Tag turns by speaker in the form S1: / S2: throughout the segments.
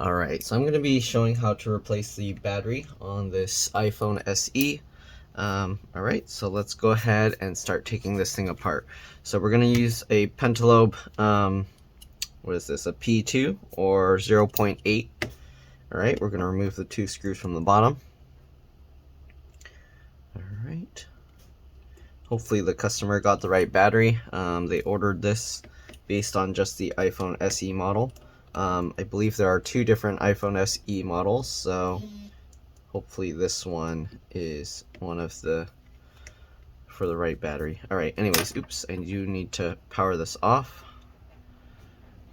S1: Alright, so I'm going to be showing how to replace the battery on this iPhone SE. Alright, so let's go ahead and start taking this thing apart. So we're going to use a Pentalobe, what is this, a P2 or 0.8. Alright, we're going to remove the two screws from the bottom. Alright, hopefully the customer got the right battery. They ordered this based on just the iPhone SE model. I believe there are two different iPhone SE models, so hopefully this one is one of the for the right battery. Alright, anyways, oops, I do need to power this off.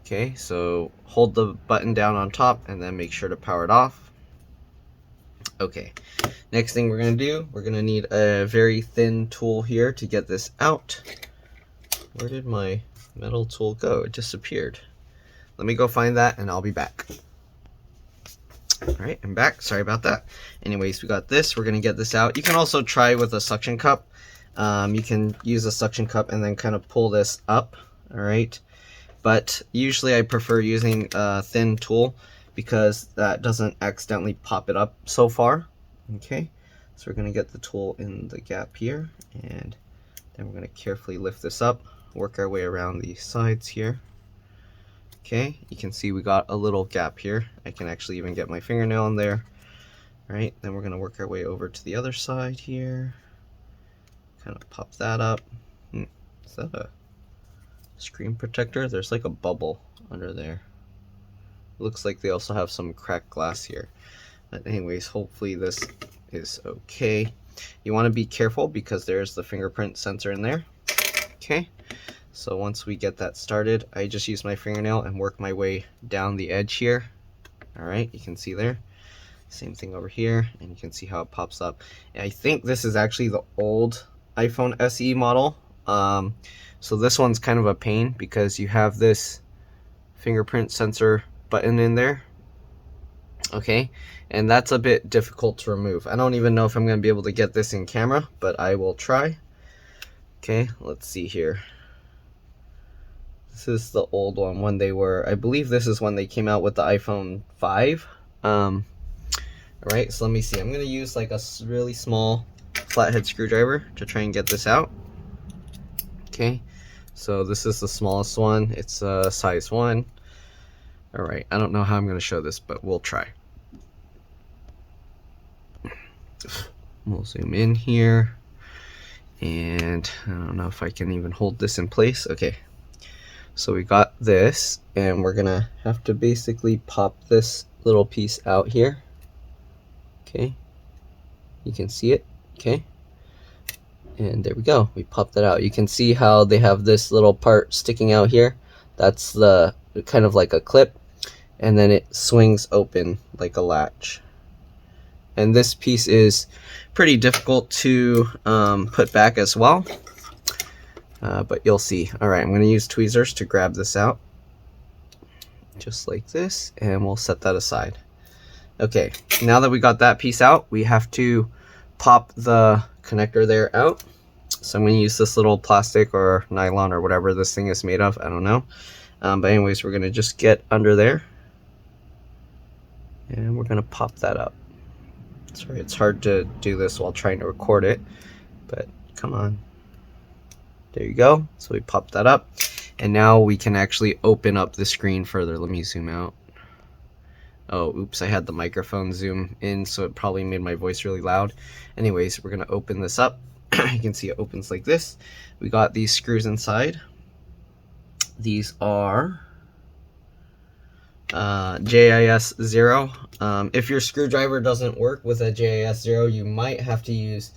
S1: Okay, so hold the button down on top and then make sure to power it off. Okay, next thing we're going to do, we're going to need a very thin tool here to get this out. Where did my metal tool go? It disappeared. Let me go find that and I'll be back. Alright, I'm back. Sorry about that. Anyways, we got this. We're going to get this out. You can also try with a suction cup. You can use a suction cup and then kind of pull this up. Alright, but usually I prefer using a thin tool because that doesn't accidentally pop it up so far. Okay, so we're going to get the tool in the gap here and then we're going to carefully lift this up, work our way around the sides here. Okay, you can see we got a little gap here. I can actually even get my fingernail in there. All right, then we're going to work our way over to the other side here. Kind of pop that up. Is that a screen protector? There's like a bubble under there. Looks like they also have some cracked glass here. But anyways, hopefully this is okay. You want to be careful because there's the fingerprint sensor in there. Okay. So once we get that started, I just use my fingernail and work my way down the edge here. Alright, you can see there. Same thing over here, and you can see how it pops up. And I think this is actually the old iPhone SE model. So this one's kind of a pain because you have this fingerprint sensor button in there. Okay, and that's a bit difficult to remove. I don't even know if I'm going to be able to get this in camera, but I will try. Okay, let's see here. This is the old one when they were, I believe this is when they came out with the iPhone 5. Alright, so let me see. I'm going to use like a really small flathead screwdriver to try and get this out. Okay, so this is the smallest one. It's size 1. Alright, I don't know how I'm going to show this, but we'll try. We'll zoom in here. And I don't know if I can even hold this in place. Okay. So we got this, and we're gonna have to basically pop this little piece out here. Okay, you can see it. Okay, and there we go. We popped that out. You can see how they have this little part sticking out here. That's the kind of like a clip, and then it swings open like a latch. And this piece is pretty difficult to put back as well. But you'll see. Alright, I'm going to use tweezers to grab this out. Just like this, and we'll set that aside. Okay, now that we got that piece out, we have to pop the connector there out. So I'm going to use this little plastic or nylon or whatever this thing is made of. I don't know. But anyways, we're going to just get under there. And we're going to pop that up. Sorry, it's hard to do this while trying to record it. But come on. There you go. So we pop that up, and now we can actually open up the screen further. Let me zoom out. Oh, oops, I had the microphone zoom in, so it probably made my voice really loud. Anyways, we're going to open this up. You can see it opens like this. We got these screws inside. These are JIS 0. If your screwdriver doesn't work with a JIS 0, you might have to use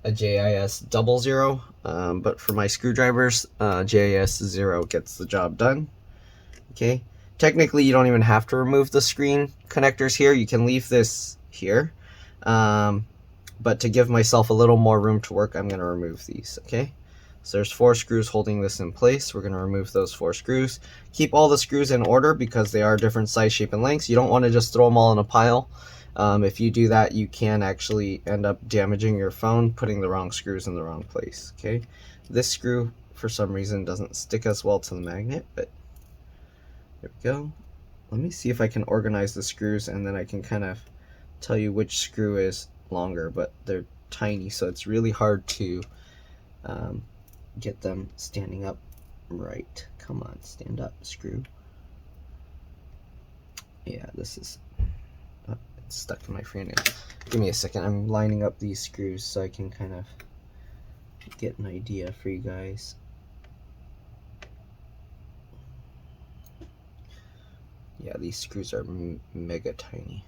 S1: a JIS 00. But for my screwdrivers, JIS 0 gets the job done. Okay, technically you don't even have to remove the screen connectors here. You can leave this here, but to give myself a little more room to work, I'm going to remove these. Okay, so there's 4 screws holding this in place. We're going to remove those 4 screws. Keep all the screws in order because they are different size, shape, and lengths. You don't want to just throw them all in a pile. If you do that, you can actually end up damaging your phone, putting the wrong screws in the wrong place. Okay, this screw for some reason doesn't stick as well to the magnet, but there we go. let me see if I can organize the screws, and then I can kind of tell you which screw is longer, but they're tiny, so it's really hard to get them standing up right. Come on, stand up, screw. Yeah, this is it's stuck in my fingernail. Give me a second. I'm lining up these screws so I can kind of get an idea for you guys. Yeah, these screws are mega tiny.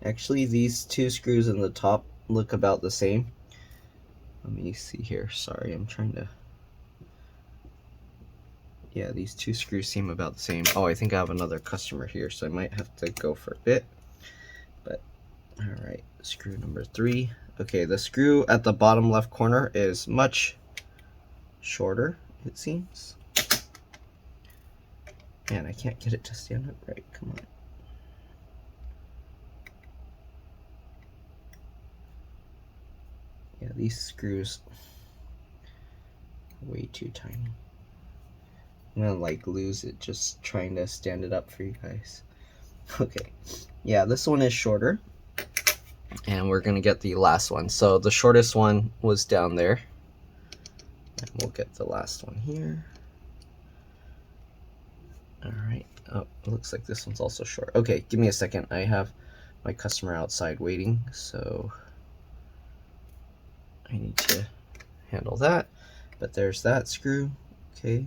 S1: Actually, these two screws in the top look about the same. Let me see here. Sorry, I'm trying to... Yeah, these two screws seem about the same. Oh, I think I have another customer here, so I might have to go for a bit. But, alright, screw number 3. Okay, the screw at the bottom left corner is much shorter, it seems. Man, I can't get it to stand up right. Come on. Yeah, these screws are way too tiny. I'm gonna like lose it just trying to stand it up for you guys. Okay, yeah, this one is shorter, and we're gonna get the last one. So the shortest one was down there, and we'll get the last one here. All right. Oh, it looks like this one's also short. Okay, give me a second. I have my customer outside waiting, so I need to handle that. But there's that screw. Okay.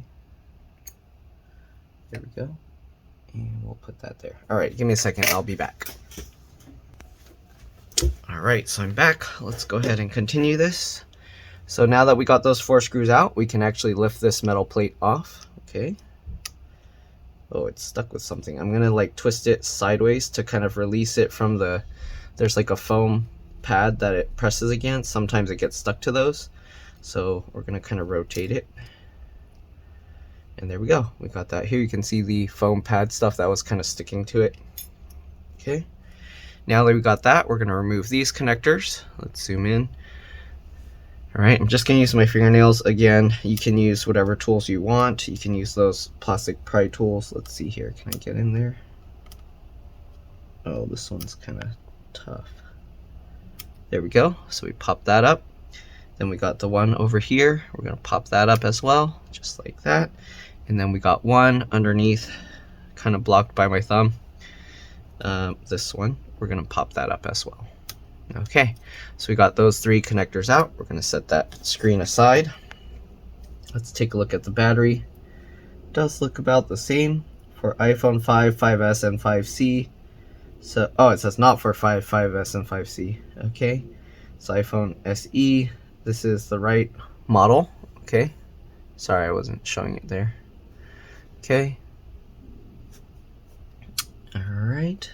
S1: There we go. And we'll put that there. All right, give me a second. I'll be back. All right, so I'm back. Let's go ahead and continue this. So now that we got those 4 screws out, we can actually lift this metal plate off. Okay. Oh, it's stuck with something. I'm gonna like twist it sideways to kind of release it from the, there's like a foam pad that it presses against. Sometimes it gets stuck to those. So we're gonna kind of rotate it. And there we go. We got that. Here you can see the foam pad stuff that was kind of sticking to it. Okay. Now that we got that, we're gonna remove these connectors. Let's zoom in. All right, I'm just gonna use my fingernails. Again, you can use whatever tools you want. You can use those plastic pry tools. Let's see here, can I get in there? Oh, this one's kind of tough. There we go, so we pop that up. Then we got the one over here. We're gonna pop that up as well, just like that. And then we got one underneath, kind of blocked by my thumb. This one, we're gonna pop that up as well. Okay, so we got those 3 connectors out. We're going to set that screen aside. Let's take a look at the battery. It does look about the same for iPhone 5, 5S, and 5C. So, oh, it says not for 5, 5S, and 5C. Okay, it's iPhone SE. This is the right model. Okay, sorry I wasn't showing it there. Okay, all right.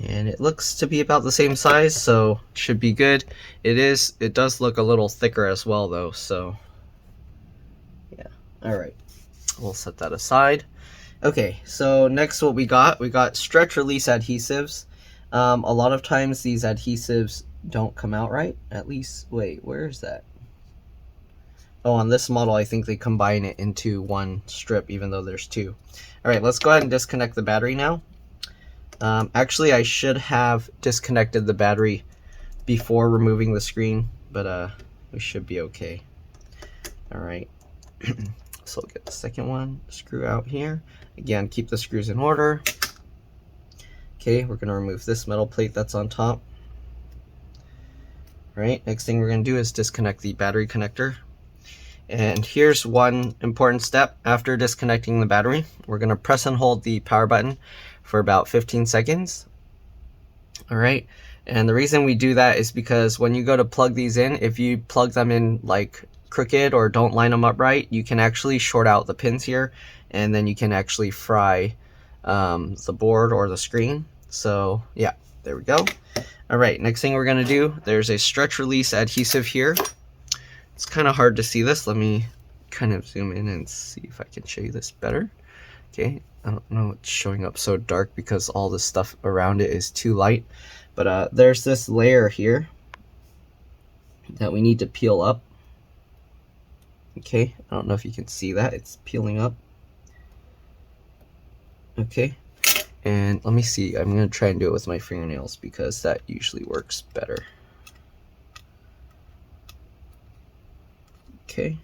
S1: And it looks to be about the same size, so should be good. It does look a little thicker as well though, so yeah. All right, we'll set that aside. Okay, so next what we got stretch release adhesives. A lot of times these adhesives don't come out right. At least, wait, where is that? Oh, on this model, I think they combine it into one strip, even though there's 2. All right, let's go ahead and disconnect the battery now. Actually, I should have disconnected the battery before removing the screen, but we should be okay. All right, so we'll get the second one, screw out here. Again, keep the screws in order. Okay, we're gonna remove this metal plate that's on top. All right, next thing we're gonna do is disconnect the battery connector. And here's one important step. After disconnecting the battery, we're gonna press and hold the power button for about 15 seconds. All right, and the reason we do that is because when you go to plug these in, if you plug them in like crooked or don't line them up right, you can actually short out the pins here, and then you can actually fry the board or the screen. So yeah, there we go. All right, next thing we're gonna do, there's a stretch release adhesive here. It's kind of hard to see this. Let me kind of zoom in and see if I can show you this better. Okay, I don't know, it's showing up so dark because all the stuff around it is too light. But there's this layer here that we need to peel up. Okay, I don't know if you can see that. It's peeling up. Okay, and let me see, I'm going to try and do it with my fingernails because that usually works better. Okay,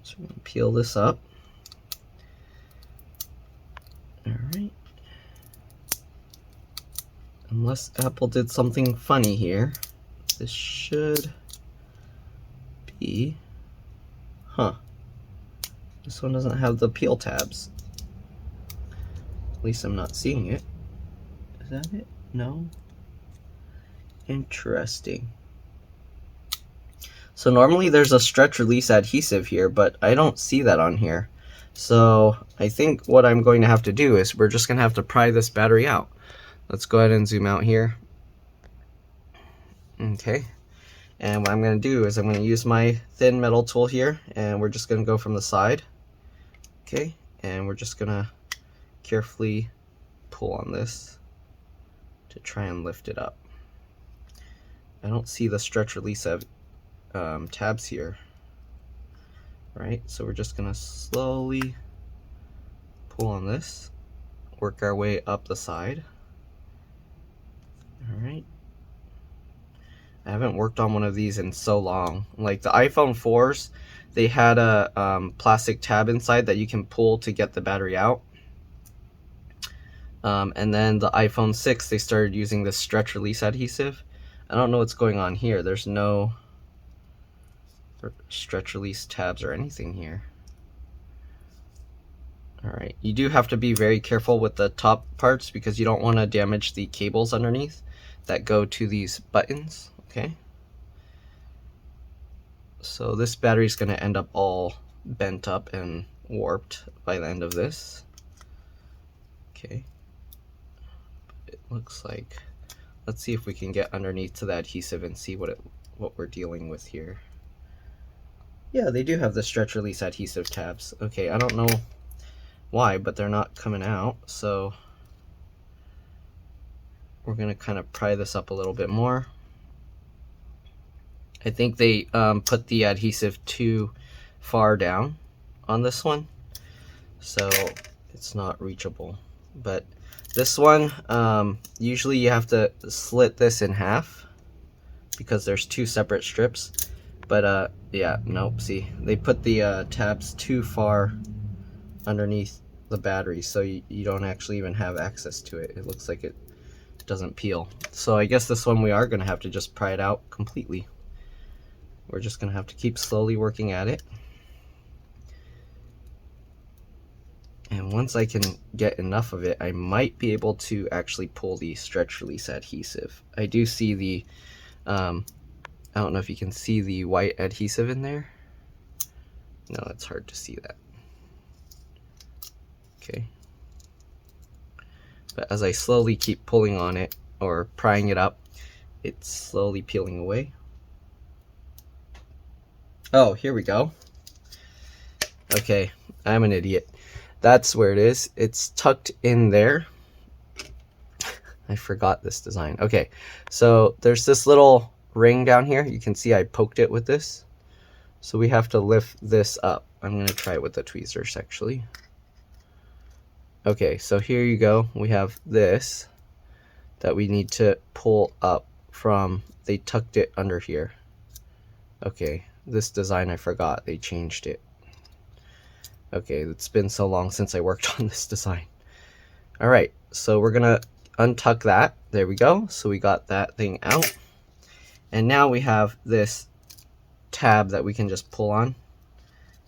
S1: so we're going to peel this up. Alright. Unless Apple did something funny here, this should be... Huh. This one doesn't have the peel tabs. At least I'm not seeing it. Is that it? No? Interesting. So normally there's a stretch release adhesive here, but I don't see that on here. So I think what I'm going to have to do is we're just going to have to pry this battery out. Let's go ahead and zoom out here. Okay. And what I'm going to do is I'm going to use my thin metal tool here, and we're just going to go from the side. Okay. And we're just going to carefully pull on this to try and lift it up. I don't see the stretch release of tabs here. Right, so we're just gonna slowly pull on this, work our way up the side. All right. I haven't worked on one of these in so long. Like the iPhone 4s, they had a plastic tab inside that you can pull to get the battery out. And then the iPhone 6, they started using this stretch release adhesive. I don't know what's going on here. There's no stretch release tabs or anything here. Alright, you do have to be very careful with the top parts because you don't want to damage the cables underneath that go to these buttons. Okay, so this battery is going to end up all bent up and warped by the end of this. Okay, it looks like, let's see if we can get underneath to the adhesive and see what we're dealing with here. Yeah, they do have the stretch release adhesive tabs. Okay, I don't know why, but they're not coming out, so we're gonna kind of pry this up a little bit more. I think they put the adhesive too far down on this one, so it's not reachable. But this one, usually you have to slit this in half because there's two separate strips. But yeah, nope, see, they put the tabs too far underneath the battery, so you don't actually even have access to it. It looks like it doesn't peel. So I guess this one we are going to have to just pry it out completely. We're just going to have to keep slowly working at it. And once I can get enough of it, I might be able to actually pull the stretch release adhesive. I do see the I don't know if you can see the white adhesive in there. No, it's hard to see that. Okay. But as I slowly keep pulling on it or prying it up, it's slowly peeling away. Oh, here we go. Okay, I'm an idiot. That's where it is. It's tucked in there. I forgot this design. Okay, so there's this little ring down here. You can see I poked it with this. So we have to lift this up. I'm going to try it with the tweezers actually. Okay, so here you go. We have this that we need to pull up from. They tucked it under here. Okay, this design I forgot. They changed it. Okay, it's been so long since I worked on this design. Alright, so we're going to untuck that. There we go. So we got that thing out. And now we have this tab that we can just pull on.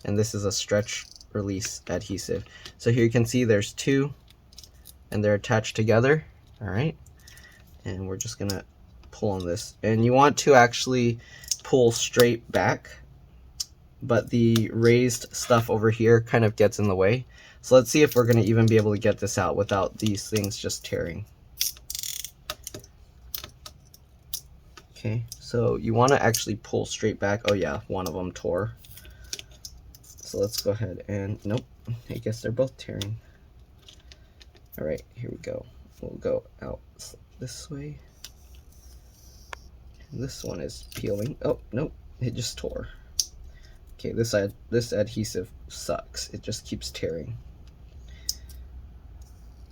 S1: And this is a stretch release adhesive. So here you can see there's two and they're attached together. Alright. And we're just going to pull on this. And you want to actually pull straight back, but the raised stuff over here kind of gets in the way. So let's see if we're going to even be able to get this out without these things just tearing. Okay, so you want to actually pull straight back. Oh yeah, one of them tore. So let's go ahead and, nope, I guess they're both tearing. Alright, here we go. We'll go out this way. This one is peeling. Oh, nope, it just tore. Okay, this adhesive sucks. It just keeps tearing.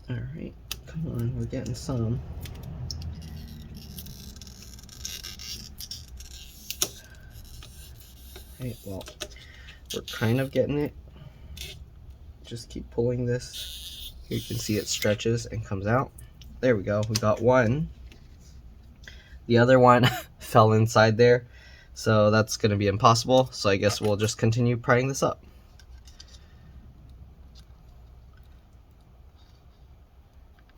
S1: All right, come on, we're getting some. Okay, well, we're kind of getting it. Just keep pulling this. Here you can see it stretches and comes out. There we go, we got one. The other one fell inside there, so that's going to be impossible. So I guess we'll just continue prying this up.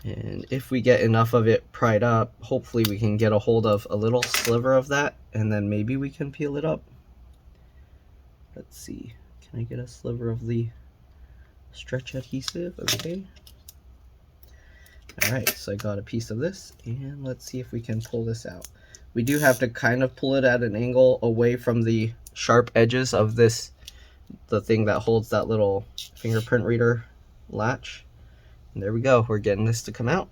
S1: And if we get enough of it pried up, hopefully we can get a hold of a little sliver of that, and then maybe we can peel it up. Let's see, can I get a sliver of the stretch adhesive? Okay. Alright, so I got a piece of this, and let's see if we can pull this out. We do have to kind of pull it at an angle away from the sharp edges of this, the thing that holds that little fingerprint reader latch. And there we go, we're getting this to come out.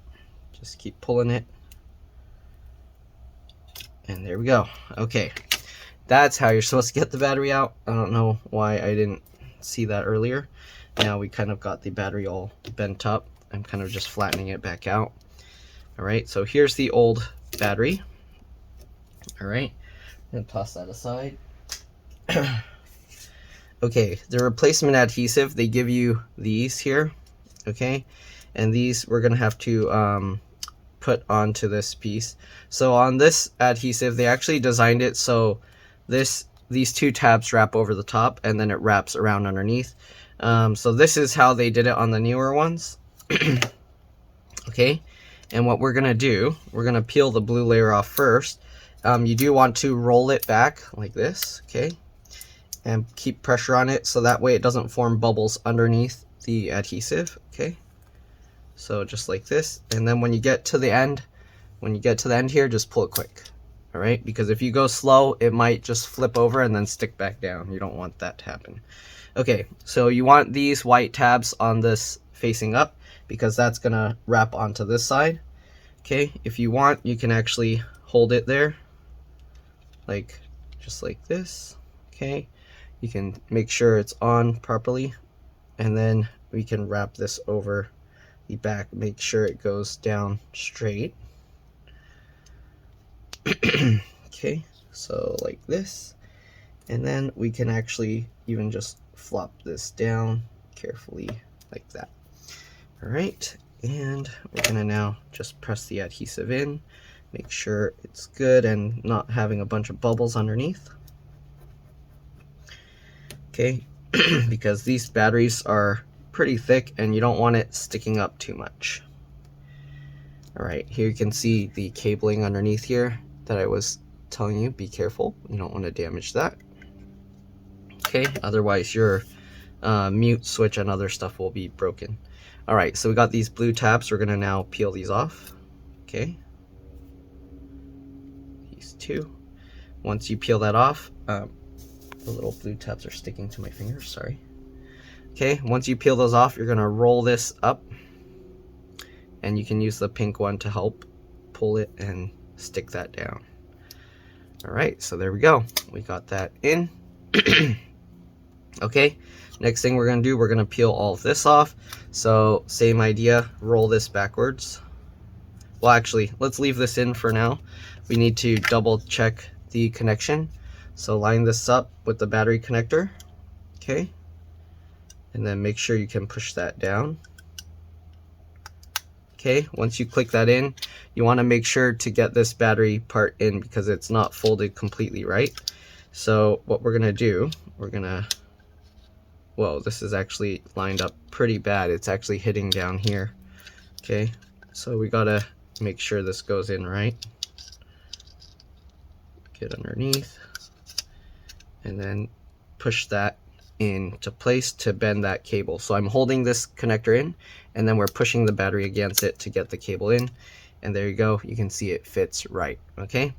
S1: Just keep pulling it. And there we go. Okay, that's how you're supposed to get the battery out. I don't know why I didn't see that earlier. Now we kind of got the battery all bent up. I'm kind of just flattening it back out. All right, so here's the old battery. All right, I'm gonna toss that aside. Okay, the replacement adhesive, they give you these here, okay? And these we're gonna have to put onto this piece. So on this adhesive, they actually designed it so these two tabs wrap over the top and then it wraps around underneath. So this is how they did it on the newer ones. Okay, and what we're gonna do, we're gonna peel the blue layer off first. You do want to roll it back like this, okay, and keep pressure on it so that way it doesn't form bubbles underneath the adhesive. Okay, so just like this, and then when you get to the end, here, just pull it quick. All right, because if you go slow, it might just flip over and then stick back down. You don't want that to happen. Okay, so you want these white tabs on this facing up, because that's gonna wrap onto this side. Okay, if you want, you can actually hold it there, like just like this. Okay, you can make sure it's on properly, and then we can wrap this over the back, make sure it goes down straight. Okay, so like this, and then we can actually even just flop this down carefully like that. All right, and we're gonna now just press the adhesive in, make sure it's good and not having a bunch of bubbles underneath. Okay, because these batteries are pretty thick and you don't want it sticking up too much. All right, here you can see the cabling underneath here that I was telling you, be careful, you don't want to damage that. Okay, otherwise your mute switch and other stuff will be broken. All right, so we got these blue tabs. We're gonna now peel these off. Okay, these two. Once you peel that off, the little blue tabs are sticking to my fingers, sorry. Okay, once you peel those off, you're gonna roll this up, and you can use the pink one to help pull it and stick that down. All right, so there we go. We got that in. Okay, next thing we're gonna do, we're gonna peel all of this off. So same idea, roll this backwards. Well, actually, let's leave this in for now. We need to double check the connection. So line this up with the battery connector, okay? And then make sure you can push that down. Okay, once you click that in, you wanna make sure to get this battery part in because it's not folded completely right. So what we're gonna do, we're gonna, whoa, this is actually lined up pretty bad. It's actually hitting down here. Okay, so we gotta make sure this goes in right. Get underneath, and then push that into place to bend that cable. So I'm holding this connector in, and then we're pushing the battery against it to get the cable in. And there you go, you can see it fits right, okay?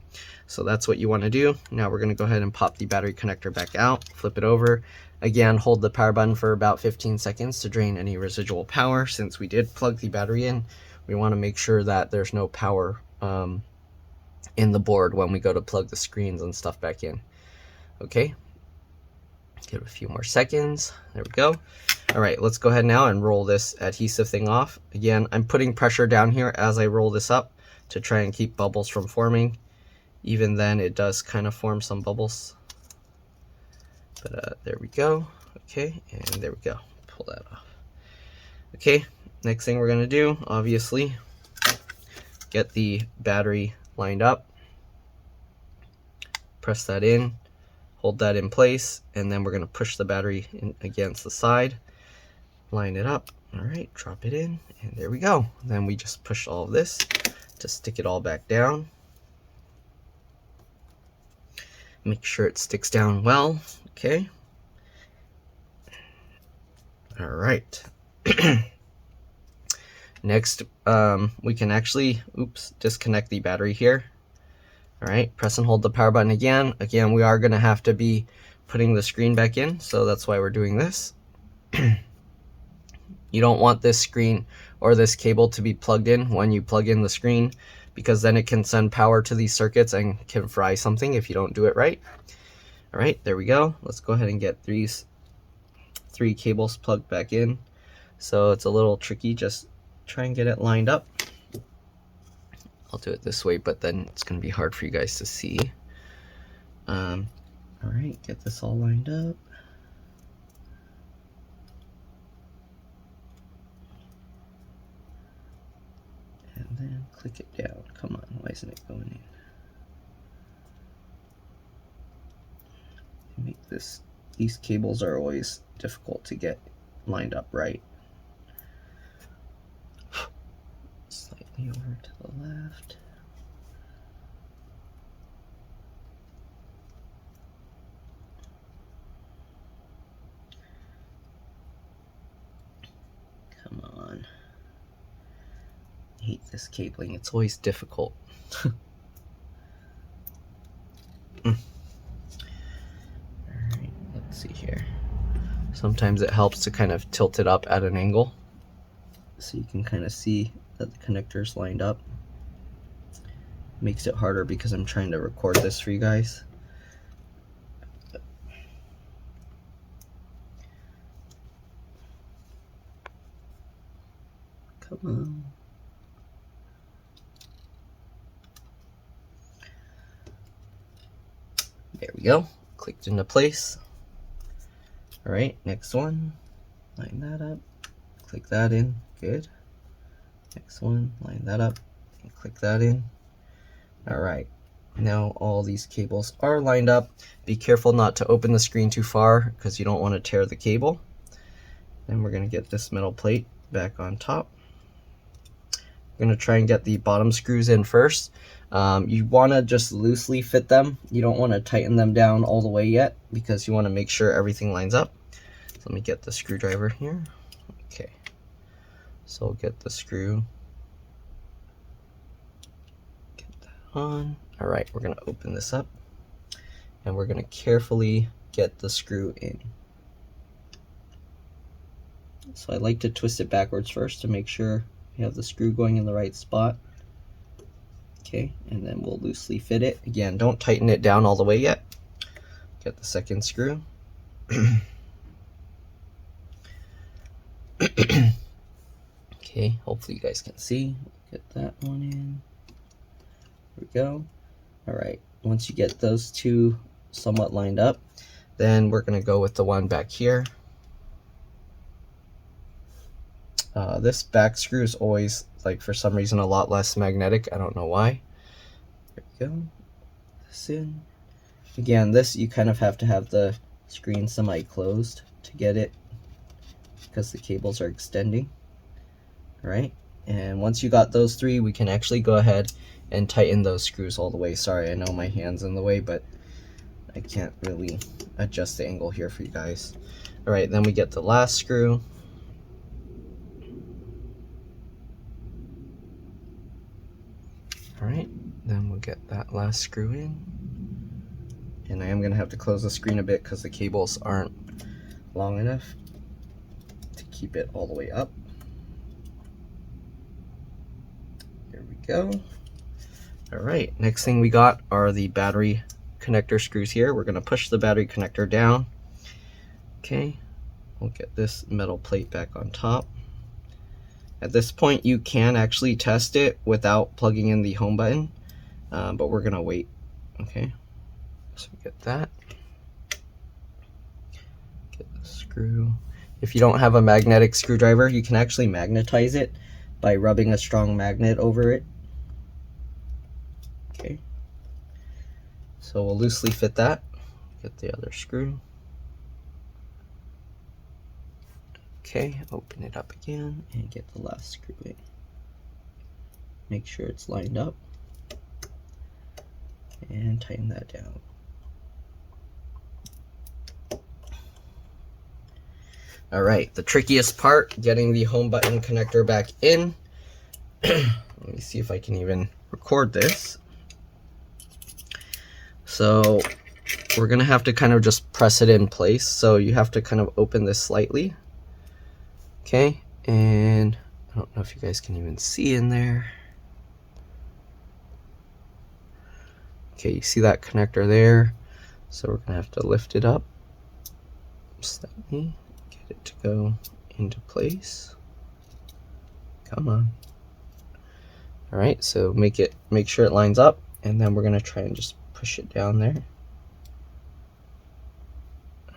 S1: So that's what you wanna do. Now we're gonna go ahead and pop the battery connector back out, flip it over. Again, hold the power button for about 15 seconds to drain any residual power. Since we did plug the battery in, we wanna make sure that there's no power in the board when we go to plug the screens and stuff back in, okay? Give it a few more seconds, there we go. All right, let's go ahead now and roll this adhesive thing off. Again, I'm putting pressure down here as I roll this up to try and keep bubbles from forming. Even then, it does kind of form some bubbles. But there we go. Okay, and there we go. Pull that off. Okay, next thing we're gonna do, obviously, get the battery lined up. Press that in, hold that in place, and then we're gonna push the battery in against the side. Line it up. All right, drop it in, and there we go. Then we just push all of this to stick it all back down. Make sure it sticks down well. Okay. All right. Next, we can actually, disconnect the battery here. All right, press and hold the power button again. Again, we are gonna have to be putting the screen back in, so that's why we're doing this. You don't want this screen or this cable to be plugged in when you plug in the screen, because then it can send power to these circuits and can fry something if you don't do it right. All right, there we go. Let's go ahead and get these 3 cables plugged back in. So it's a little tricky, just try and get it lined up. I'll do it this way, but then it's gonna be hard for you guys to see. All right, get this all lined up. And then click it down. Come on, why isn't it going in? Make this, these cables are always difficult to get lined up right. Slightly over to the left. Come on. I hate this cabling, it's always difficult. Alright, let's see here. Sometimes it helps to kind of tilt it up at an angle so you can kind of see that the connector's lined up. Makes it harder because I'm trying to record this for you guys. Come on. There we go. Clicked into place. All right, next one. Line that up. Click that in. Good. Next one. Line that up and click that in. All right. Now all these cables are lined up. Be careful not to open the screen too far because you don't want to tear the cable. Then we're going to get this metal plate back on top. I'm going to try and get the bottom screws in first. You want to just loosely fit them. You don't want to tighten them down all the way yet because you want to make sure everything lines up. So let me get the screwdriver here. Okay. So we'll get the screw. Get that on. All right, we're going to open this up and we're going to carefully get the screw in. So I like to twist it backwards first to make sure you have the screw going in the right spot. Okay, and then we'll loosely fit it. Again, don't tighten it down all the way yet. Get the second screw. Okay, hopefully you guys can see. Get that one in. There we go. All right, once you get those two somewhat lined up, then we're gonna go with the one back here. This back screw is always, like, for some reason, a lot less magnetic. I don't know why. There we go. This in. Again, this you kind of have to have the screen semi-closed to get it because the cables are extending. All right, and once you got those three, we can actually go ahead and tighten those screws all the way. Sorry, I know my hand's in the way, but I can't really adjust the angle here for you guys. All right, then we get the last screw. All right, then we'll get that last screw in. And I am gonna have to close the screen a bit because the cables aren't long enough to keep it all the way up. There we go. All right, next thing we got are the battery connector screws here. We're gonna push the battery connector down. Okay, we'll get this metal plate back on top. At this point, you can actually test it without plugging in the home button, but we're gonna wait. Okay, so get that. Get the screw. If you don't have a magnetic screwdriver, you can actually magnetize it by rubbing a strong magnet over it. Okay, so we'll loosely fit that. Get the other screw. Okay, open it up again and get the last screw in. Make sure it's lined up and tighten that down. All right, the trickiest part, getting the home button connector back in. Let me see if I can even record this. So we're gonna have to kind of just press it in place. So you have to kind of open this slightly. Okay, and I don't know if you guys can even see in there. Okay, you see that connector there? So we're gonna have to lift it up slightly, get it to go into place. Come on. All right, so make sure it lines up, and then we're gonna try and just push it down there.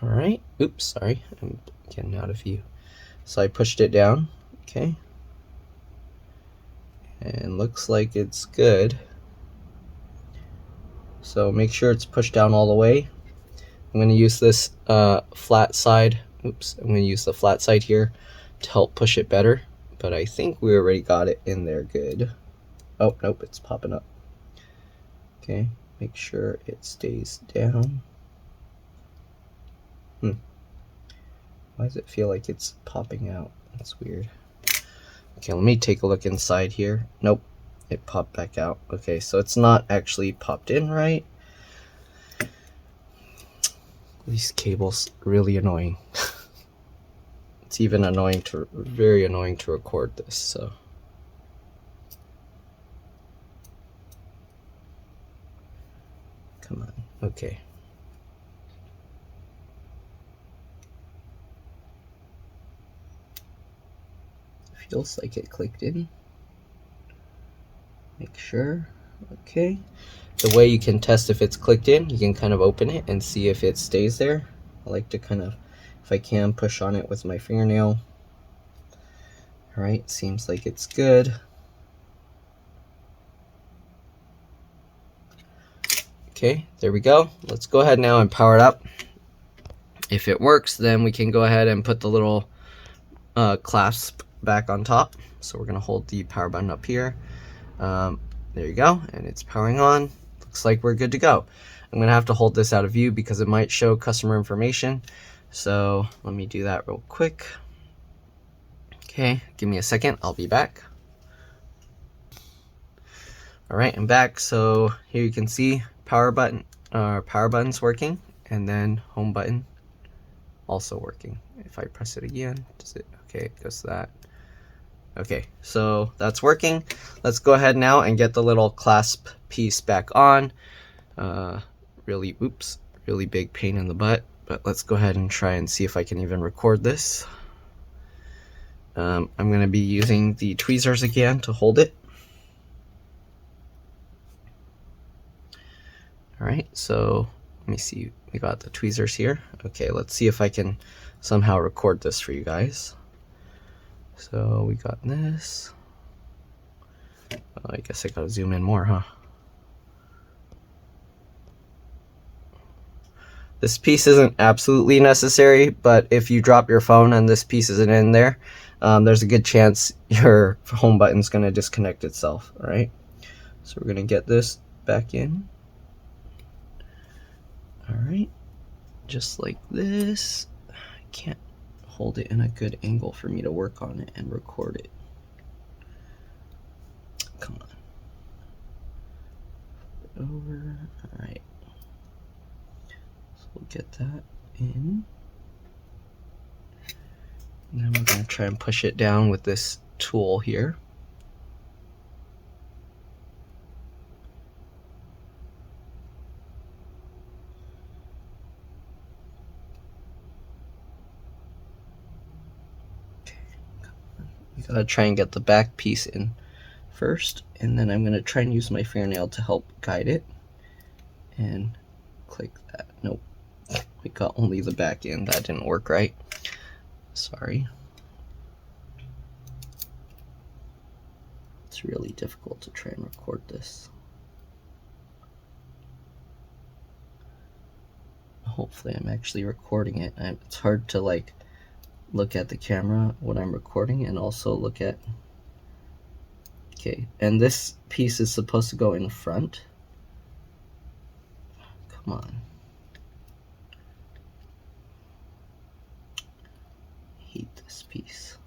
S1: All right, oops, sorry, I'm getting out of view. So I pushed it down, okay, and looks like it's good. So make sure it's pushed down all the way. I'm going to use this flat side. Oops, I'm going to use the flat side here to help push it better. But I think we already got it in there good. Oh, nope, it's popping up. Okay, make sure it stays down. Why does it feel like it's popping out? That's weird. Okay, let me take a look inside here. Nope, it popped back out. Okay, so it's not actually popped in right. These cables, really annoying. It's even very annoying to record this, so. Come on, okay. Feels like it clicked in. Make sure, okay. The way you can test if it's clicked in, you can kind of open it and see if it stays there. I like to kind of, if I can, push on it with my fingernail. All right, seems like it's good. Okay, there we go. Let's go ahead now and power it up. If it works, then we can go ahead and put the little clasp back on top. So we're gonna hold the power button up here. There you go, and it's powering on. Looks like we're good to go. I'm gonna have to hold this out of view because it might show customer information. So let me do that real quick. Okay, give me a second, I'll be back. All right, I'm back. So here you can see power button's working, and then home button also working. If I press it again, does it? Okay, it goes to that. Okay, so that's working. Let's go ahead now and get the little clasp piece back on. Really big pain in the butt, but let's go ahead and try and see if I can even record this. I'm going to be using the tweezers again to hold it. All right, so let me see. We got the tweezers here. Okay, let's see if I can somehow record this for you guys. So we got this. I guess I gotta zoom in more, huh? This piece isn't absolutely necessary, but if you drop your phone and this piece isn't in there, there's a good chance your home button's gonna disconnect itself, all right? So we're gonna get this back in. All right, just like this. I can't hold it in a good angle for me to work on it and record it. Come on. Over. All right. So we'll get that in. And then we're going to try and push it down with this tool here. Gotta try and get the back piece in first, and then I'm gonna try and use my fingernail to help guide it and click that. Nope, we got only the back in. That didn't work right. Sorry. It's really difficult to try and record this. Hopefully I'm actually recording it. It's hard to like look at the camera when I'm recording and also look at. Okay, and this piece is supposed to go in front. Come on. I hate this piece.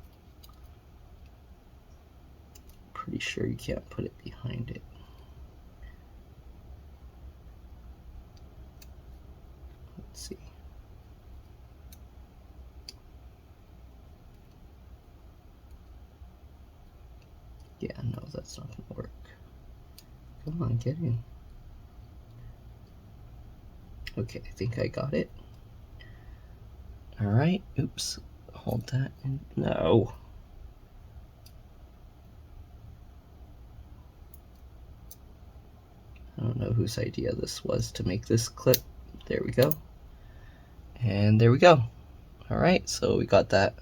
S1: Pretty sure you can't put it behind it. Let's see. Yeah, no, that's not gonna work. Come on, get in. Okay, I think I got it. All right, oops, hold that in. No. I don't know whose idea this was to make this clip. There we go. And there we go. All right, so we got that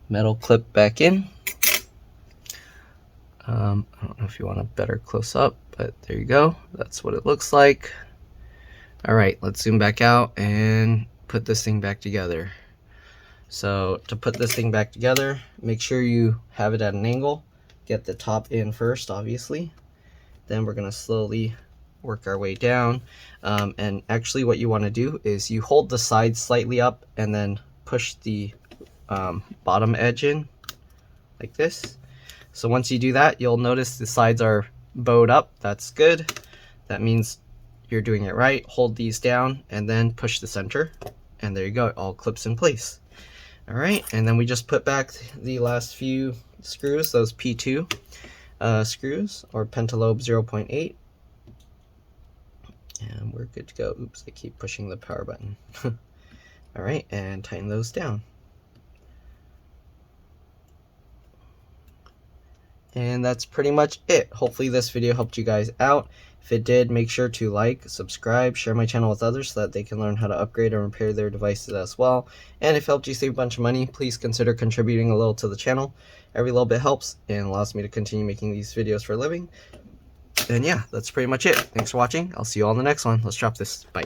S1: metal clip back in. I don't know if you want a better close up, but there you go. That's what it looks like. All right, let's zoom back out and put this thing back together. So to put this thing back together, make sure you have it at an angle. Get the top in first, obviously. Then we're gonna slowly work our way down. And actually what you wanna do is you hold the sides slightly up and then push the bottom edge in like this. So once you do that, you'll notice the sides are bowed up. That's good. That means you're doing it right. Hold these down and then push the center. And there you go, it all clips in place. All right, and then we just put back the last few screws, those P2 screws, or pentalobe 0.8. And we're good to go. Oops, I keep pushing the power button. All right, and tighten those down. And that's pretty much it. Hopefully this video helped you guys out. If it did, make sure to like, subscribe, share my channel with others so that they can learn how to upgrade and repair their devices as well. And if it helped you save a bunch of money, please consider contributing a little to the channel. Every little bit helps and allows me to continue making these videos for a living. And yeah, that's pretty much it. Thanks for watching. I'll see you all in the next one. Let's drop this. Bye.